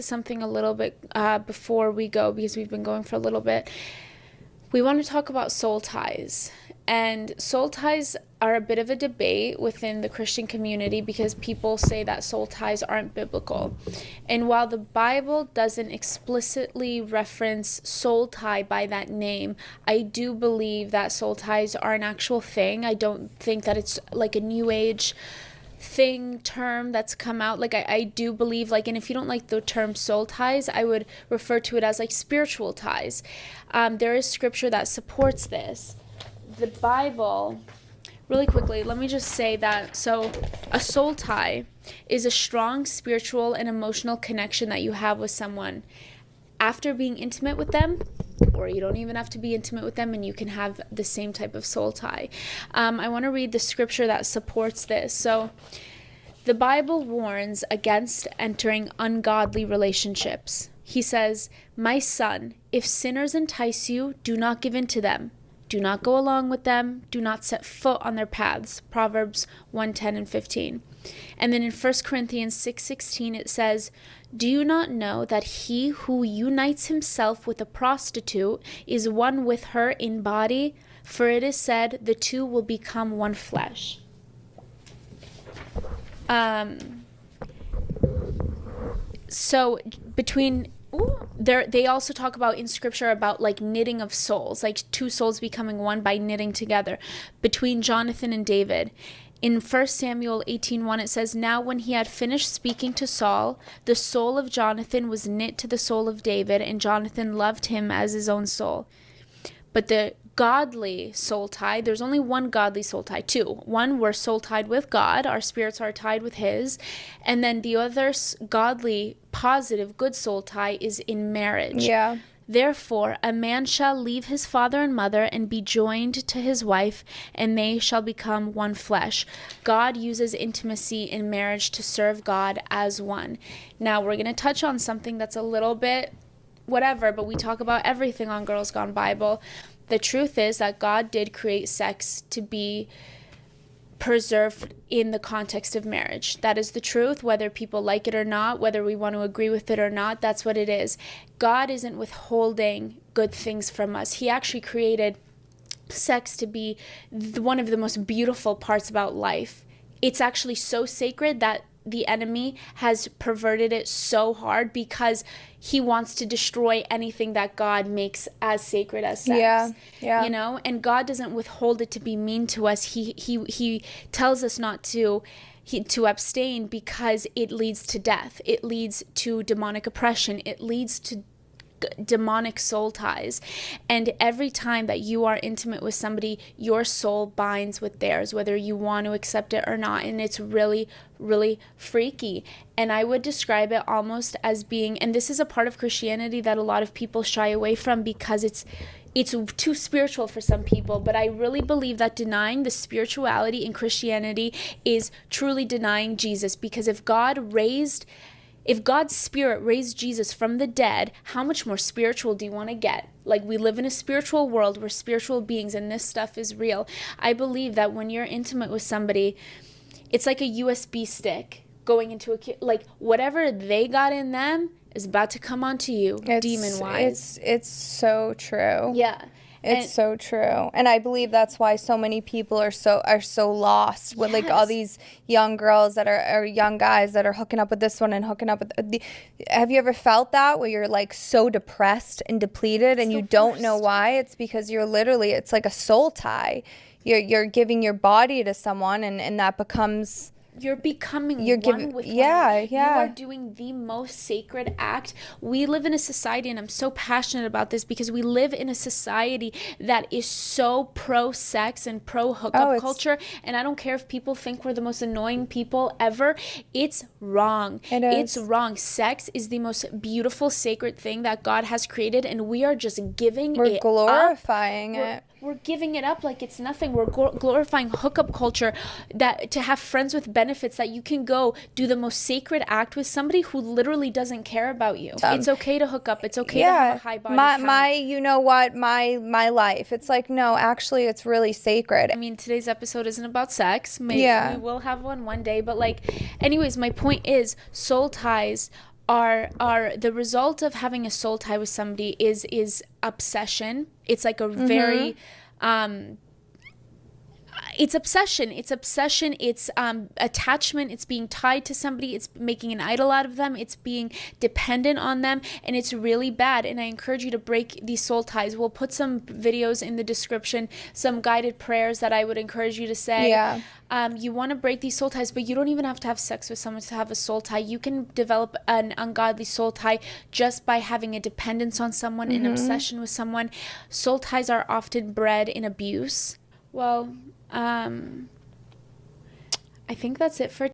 Something a little bit before we go, because we've been going for a little bit. We want to talk about soul ties. And soul ties are a bit of a debate within the Christian community because people say that soul ties aren't biblical. And while the Bible doesn't explicitly reference soul tie by that name, I do believe that soul ties are an actual thing. I don't think that it's like a new age term that's come out. Like I do believe, like, and if you don't like the term soul ties, I would refer to it as like spiritual ties. There is scripture that supports this. The Bible, really quickly, let me just say that, so a soul tie is a strong spiritual and emotional connection that you have with someone after being intimate with them, or you don't even have to be intimate with them and you can have the same type of soul tie. I want to read the scripture that supports this. So the Bible warns against entering ungodly relationships. He says, "My son, if sinners entice you, do not give in to them. Do not go along with them. Do not set foot on their paths." Proverbs 1:10 and 15. And then in 1 Corinthians 6:16 it says, "Do you not know that he who unites himself with a prostitute is one with her in body? For it is said, the two will become one flesh." So between they also talk about in scripture about like knitting of souls, like two souls becoming one by knitting together, between Jonathan and David. In 1 Samuel 18:1 it says, "Now when he had finished speaking to Saul, the soul of Jonathan was knit to the soul of David, and Jonathan loved him as his own soul." But the godly soul tie, there's only one godly soul tie, two. One, we're soul tied with God, our spirits are tied with his. And then the other godly, positive, good soul tie is in marriage. Yeah. "Therefore, a man shall leave his father and mother and be joined to his wife, and they shall become one flesh." God uses intimacy in marriage to serve God as one. Now, we're going to touch on something that's a little bit whatever, but we talk about everything on Girls Gone Bible. The truth is that God did create sex to be preserved in the context of marriage. That is the truth, whether people like it or not, whether we want to agree with it or not, that's what it is. God isn't withholding good things from us. He actually created sex to be one of the most beautiful parts about life. It's actually so sacred that the enemy has perverted it so hard because he wants to destroy anything that God makes as sacred as sex. Yeah. You know, and God doesn't withhold it to be mean to us. He tells us not to abstain because it leads to death. It leads to demonic oppression. It leads to demonic soul ties. And every time that you are intimate with somebody, your soul binds with theirs, whether you want to accept it or not. And it's really, really freaky. And I would describe it almost as being, and this is a part of Christianity that a lot of people shy away from because it's too spiritual for some people, but I really believe that denying the spirituality in Christianity is truly denying Jesus, because if God's spirit raised Jesus from the dead, how much more spiritual do you want to get? Like, we live in a spiritual world, we're spiritual beings, and this stuff is real. I believe that when you're intimate with somebody, it's like a USB stick going into like whatever they got in them is about to come onto you, demon-wise. It's so true. Yeah. It's so true. And I believe that's why so many people are so lost with like all these young girls that are young guys that are hooking up with this one and hooking up with have you ever felt that, where you're like so depressed and depleted and you don't know why? It's because it's like a soul tie. You're giving your body to someone and that becomes, you're becoming one with one. You are doing the most sacred act. We live in a society, and I'm so passionate about this because we live in a society that is so pro-sex and pro-hookup culture, and I don't care if people think we're the most annoying people ever. It's wrong. It's wrong. Sex is the most beautiful, sacred thing that God has created, and we are just we're glorifying it. We're giving it up like it's nothing. We're glorifying hookup culture, that to have friends with benefits, that you can go do the most sacred act with somebody who literally doesn't care about you. It's okay to hook up. It's okay to have a high body count. My life. It's like, no, actually, it's really sacred. I mean, today's episode isn't about sex. Maybe we will have one day. But like, anyways, my point is, soul ties are the result of having a soul tie with somebody is obsession. It's like a very it's obsession. It's attachment. It's being tied to somebody. It's making an idol out of them. It's being dependent on them, and it's really bad. And I encourage you to break these soul ties. We'll put some videos in the description, some guided prayers that I would encourage you to say. Yeah. You want to break these soul ties, but you don't even have to have sex with someone to have a soul tie. You can develop an ungodly soul tie just by having a dependence on someone, an obsession with someone. Soul ties are often bred in abuse. Well, I think that's it for